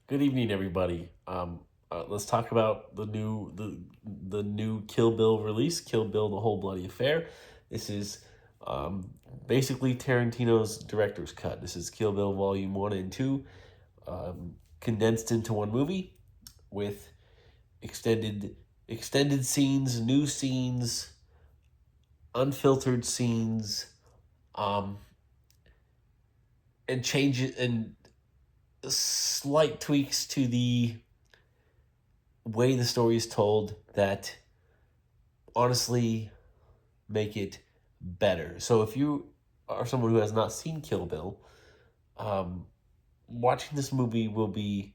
Good evening, everybody. Let's talk about the new Kill Bill release, Kill Bill: The Whole Bloody Affair. This is um, basically Tarantino's director's cut. This is Kill Bill Volume One and Two, condensed into one movie with extended extended scenes, new scenes, unfiltered scenes, um, and changes and slight tweaks to the way the story is told that honestly make it better. So if you are someone who has not seen Kill Bill, um, watching this movie will be,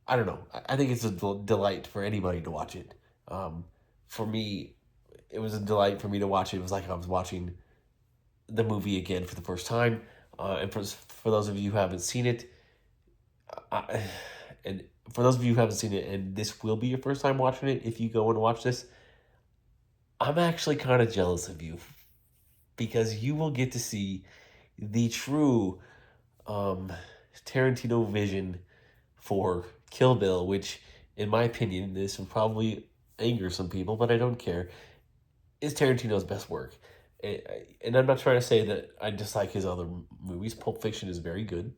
I don't know. I think it's a delight for anybody to watch it. Um, for me, it was a delight for me to watch it. It was like I was watching the movie again for the first time. And for those of you who haven't seen it, I, and for those of you who haven't seen it, and this will be your first time watching it, if you go and watch this, I'm actually kind of jealous of you because you will get to see the true um, Tarantino vision for Kill Bill, which, in my opinion, this will probably anger some people, but I don't care, is Tarantino's best work. And I'm not trying to say that I dislike his other movies. Pulp Fiction is very good.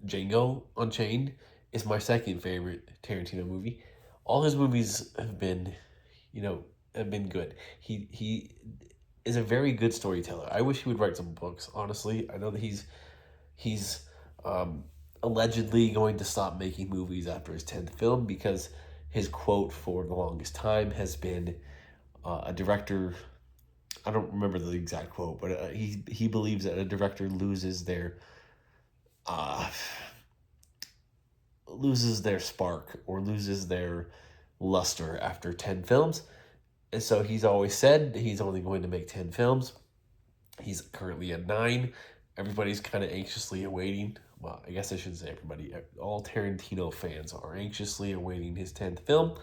Django Unchained is my second favorite Tarantino movie. All his movies have been, you know, have been good. He is a very good storyteller. I wish he would write some books. Honestly, I know that he's um, allegedly going to stop making movies after his 10th film because his quote for the longest time has been a director. I don't remember the exact quote, but he believes that a director uh, loses their spark or loses their luster after 10 films. And so he's always said he's only going to make 10 films. He's currently at 9. Everybody's kind of anxiously awaiting. Well, I guess I shouldn't say everybody. All Tarantino fans are anxiously awaiting his 10th film.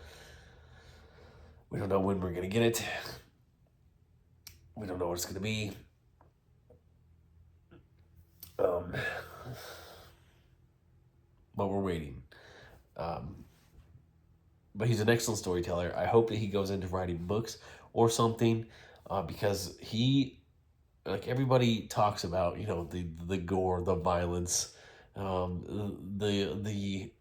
We don't know when we're going to get it. We don't know what it's going to be. Um, but we're waiting. Um, but he's an excellent storyteller. I hope that he goes into writing books or something because like everybody talks about, the gore, the violence, the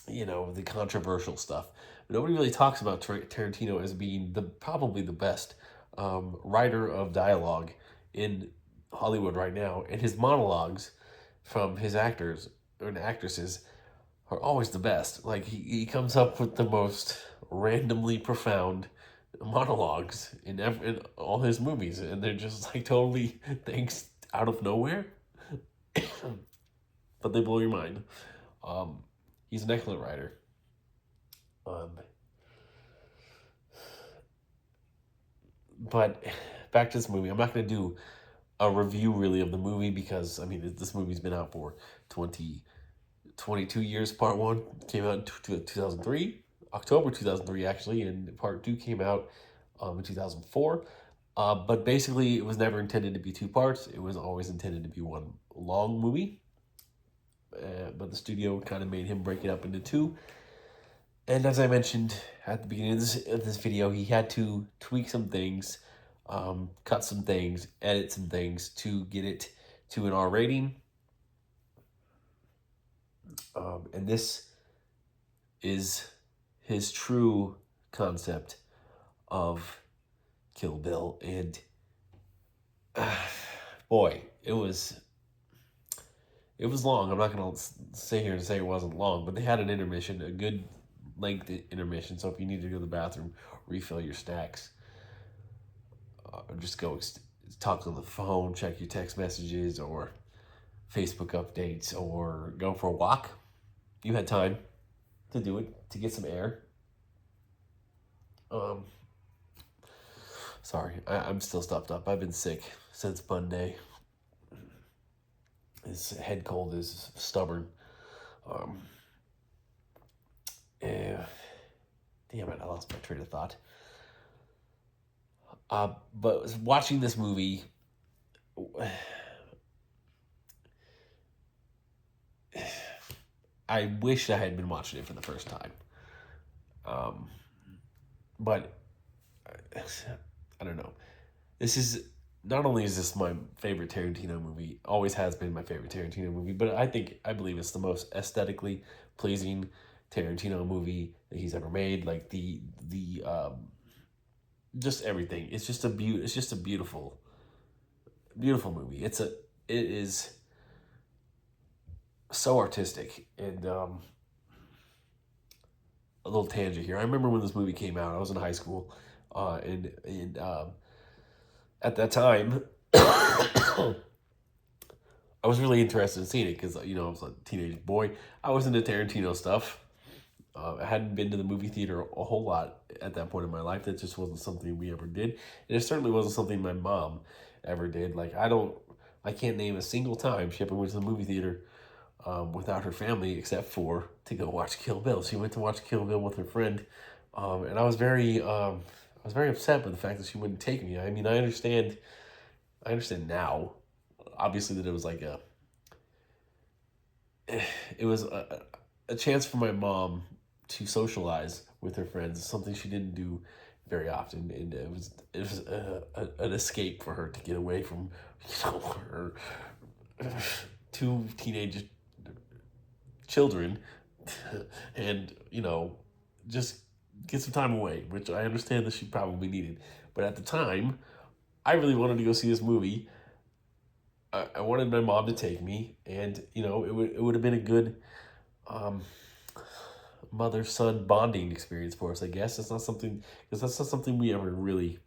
the controversial stuff. Nobody really talks about Tarantino as being probably the best writer of dialogue in Hollywood right now, and his monologues from his actors and actresses are always the best. Like he comes up with the most randomly profound monologues in all his movies, and they're just like totally things out of nowhere, but they blow your mind. Um, he's an excellent writer. Um, but back to this movie, I'm not going to do a review really of the movie because I mean this movie's been out for 22 years. Part one came out in 2003, October 2003 actually, and part two came out in 2004. But basically, it was never intended to be two parts. It was always intended to be one long movie. But the studio kind of made him break it up into two. And as I mentioned at the beginning of this video, he had to tweak some things, cut some things, edit some things to get it to an R rating. And this is his true concept of Kill Bill. And boy, it was long. I'm not gonna sit here and say it wasn't long, but they had an intermission, a good length intermission. So if you need to go to the bathroom, refill your snacks, or just go talk on the phone, check your text messages or Facebook updates, or go for a walk, you had time to do it to get some air. Um, Sorry, I'm still stuffed up. I've been sick since Monday. His head cold is stubborn. Um, eh, Damn it, I lost my train of thought. But watching this movie, I wish I had been watching it for the first time. Um, but I don't know. This is not only is this my favorite Tarantino movie, always has been my favorite Tarantino movie, but I believe it's the most aesthetically pleasing Tarantino movie that he's ever made. Like the just everything. It's just a beautiful movie. It is so artistic and a little tangent here. I remember when this movie came out. I was in high school, and at that time, I was really interested in seeing it because I was a teenage boy. I was into Tarantino stuff. I hadn't been to the movie theater a whole lot at that point in my life. That just wasn't something we ever did, and it certainly wasn't something my mom ever did. Like I can't name a single time she ever went to the movie theater without her family, except for to go watch Kill Bill. She went to watch Kill Bill with her friend, and I was very upset with the fact that she wouldn't take me. I mean, I understand now, obviously that it was like it was a chance for my mom to socialize with her friends, something she didn't do very often, and it was an escape for her to get away from her two teenage children, and just get some time away, which I understand that she probably needed. But at the time, I really wanted to go see this movie. I wanted my mom to take me, and it would have been a good um, mother son bonding experience for us. I guess it's not something because that's not something we ever really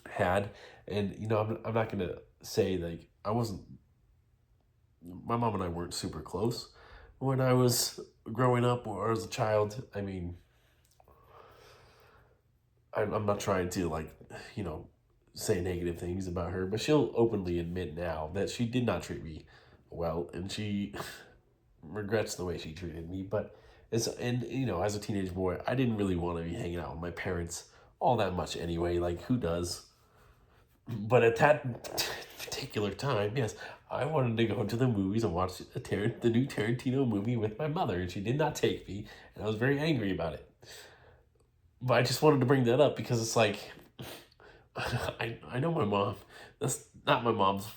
had, and I'm not gonna say like I wasn't. My mom and I weren't super close when I was growing up or as a child. I mean, I'm not trying to you know, say negative things about her, but she'll openly admit now that she did not treat me well, and she regrets the way she treated me. But as a teenage boy, I didn't really want to be hanging out with my parents all that much anyway. Like, who does? But at that particular time, yes, I wanted to go to the movies and watch the new Tarantino movie with my mother, and she did not take me, and I was very angry about it. But I just wanted to bring that up because it's like I know my mom. That's not my mom's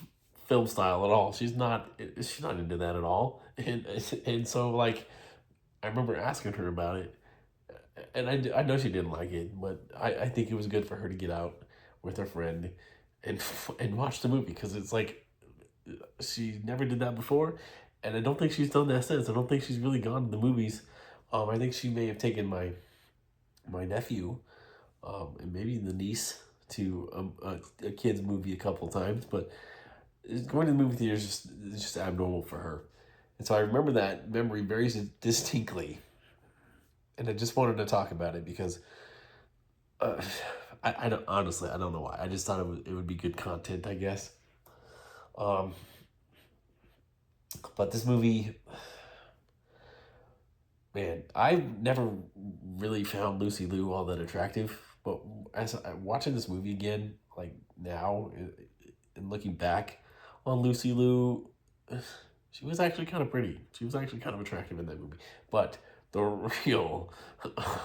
film style at all. She's not into that at all. And so like I remember asking her about it, and I know she didn't like it, but I think it was good for her to get out with her friend and and watch the movie because it's like she never did that before, and I don't think she's done that since. I don't think she's really gone to the movies. I think she may have taken my nephew, and maybe the niece to a kids movie a couple times, but going to the movie theater is just abnormal for her. And so I remember that memory very distinctly, and I just wanted to talk about it because uh, I don't, honestly I don't know why. I just thought it would be good content, I guess. Um, but this movie, man, I've never really found Lucy Liu all that attractive. But as I'm watching this movie again, like now, and looking back on Lucy Liu, she was actually kind of pretty. She was actually kind of attractive in that movie. But the real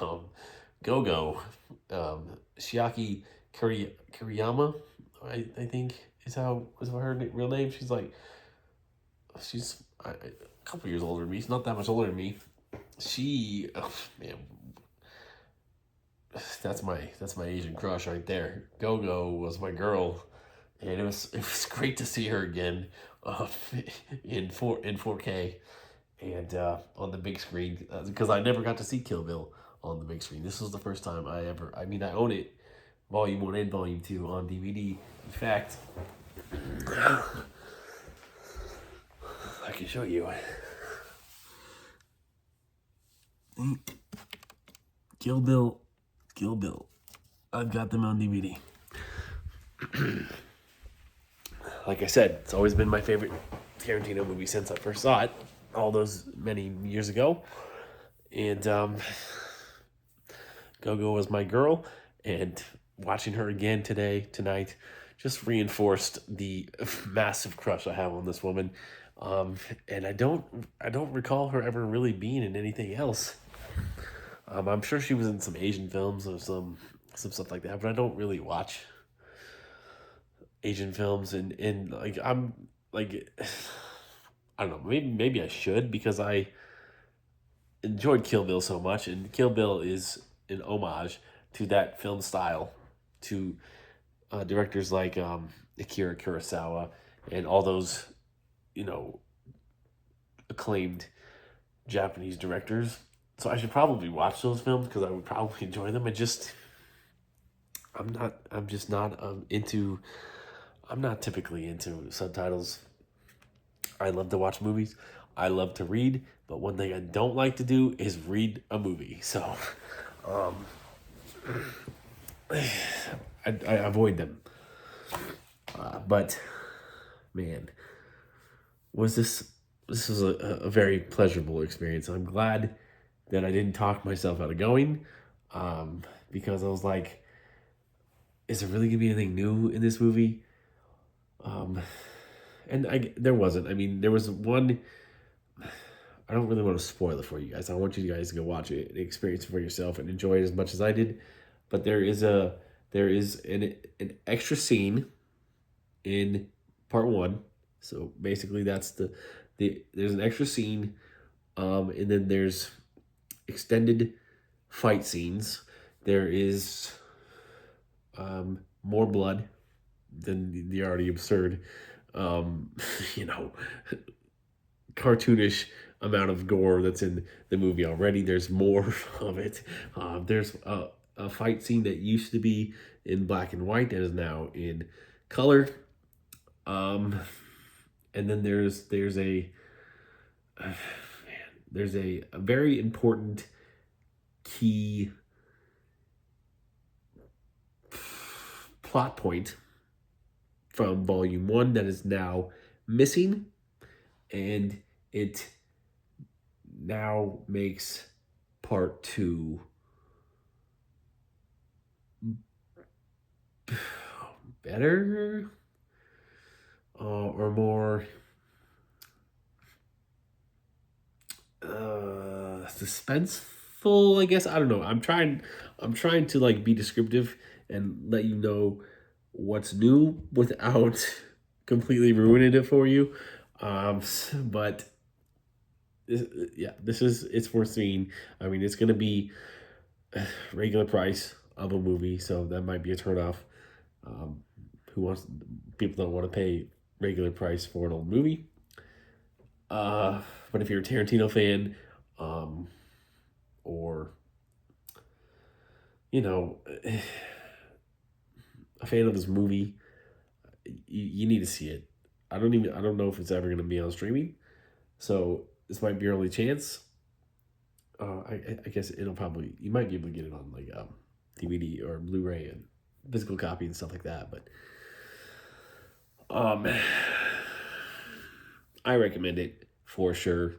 um, Go-Go, Shiaki Kuriyama, I think is her real name. She's a couple years older than me. She's not that much older than me. Oh, man, that's my Asian crush right there. Go-Go was my girl, and it was great to see her again, uh, in 4K and on the big screen because I never got to see Kill Bill on the big screen. This was the first time I ever. I mean, I own it, Volume 1 and Volume 2 on DVD. In fact, I can show you. Kill Bill. Kill Bill. I've got them on DVD. Like I said, it's always been my favorite Tarantino movie since I first saw it, all those many years ago. And Go-Go was my girl, and watching her again tonight, just reinforced the massive crush I have on this woman. Um, and I don't recall her ever really being in anything else. I'm sure she was in some Asian films or some stuff like that, but I don't really watch Asian films, and like I'm like I don't know, maybe I should because I enjoyed Kill Bill so much, and Kill Bill is an homage to that film style, to directors like Akira Kurosawa and all those, you know, acclaimed Japanese directors. So I should probably watch those films because I would probably enjoy them. I'm just not into. I'm not typically into subtitles. I love to watch movies. I love to read, but one thing I don't like to do is read a movie. So, um, I avoid them. But man, was this was a very pleasurable experience. I'm glad that I didn't talk myself out of going, because I was like, is there really gonna be anything new in this movie? Um, and there wasn't. I mean, there was one. I don't really want to spoil it for you guys. I want you guys to go watch it and experience it for yourself and enjoy it as much as I did. But there is an extra scene in part one. So basically, that's there's an extra scene, and then there's extended fight scenes. There is more blood than the already absurd, um, you know, cartoonish amount of gore that's in the movie already. There's more of it. There's a fight scene that used to be in black and white that is now in color. Um, and then there's a very important key plot point from volume one that is now missing, and it now makes part two better, or more suspenseful, I guess. I don't know. I'm trying to like be descriptive and let you know what's new without completely ruining it for you. But yeah, it's worth seeing. I mean, it's gonna be regular price of a movie, so that might be a turnoff. Um, who wants People don't want to pay regular price for an old movie. But if you're a Tarantino fan, um, or you know, a fan of this movie, you need to see it. I don't know if it's ever going to be on streaming, so this might be your only chance. I guess it'll probably you might be able to get it on like DVD or Blu-ray and physical copy and stuff like that. But um, I recommend it for sure.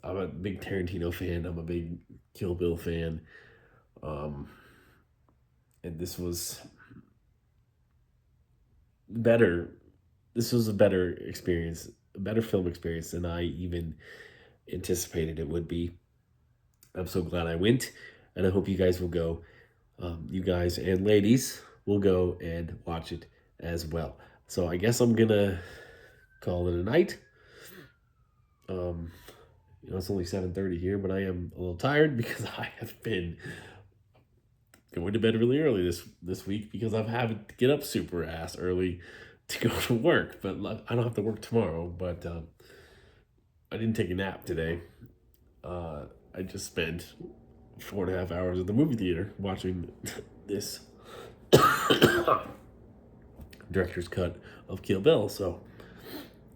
I'm a big Tarantino fan. I'm a big Kill Bill fan. Um, and better. This was a better experience, a better film experience than I even anticipated it would be. I'm so glad I went, and I hope you guys will go. You guys and ladies will go and watch it as well. So I guess I'm gonna call it a night. Um, it's only 7:30 here, but I am a little tired because I have been going to bed really early this week because I've had to get up super ass early to go to work. But I don't have to work tomorrow. But I didn't take a nap today. I just spent 4.5 hours at the movie theater watching this director's cut of Kill Bill. So,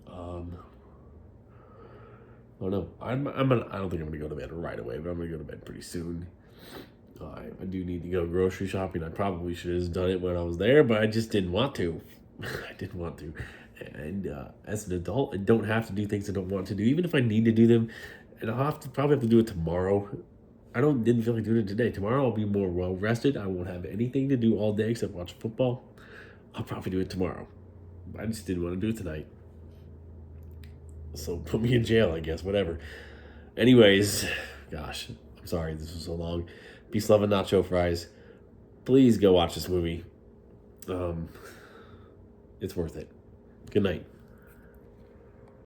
I don't know. I don't think I'm gonna go to bed right away, but I'm gonna go to bed pretty soon. I do need to go grocery shopping. I probably should have done it when I was there, but I just didn't want to. I didn't want to. And as an adult, I don't have to do things I don't want to do, even if I need to do them. And probably have to do it tomorrow. Didn't feel like doing it today. Tomorrow I'll be more well rested. I won't have anything to do all day except watch football. I'll probably do it tomorrow. I just didn't want to do it tonight. So put me in jail, I guess, whatever. Anyways, gosh, I'm sorry this was so long. Peace, love, and nacho fries. Please go watch this movie. It's worth it. Good night.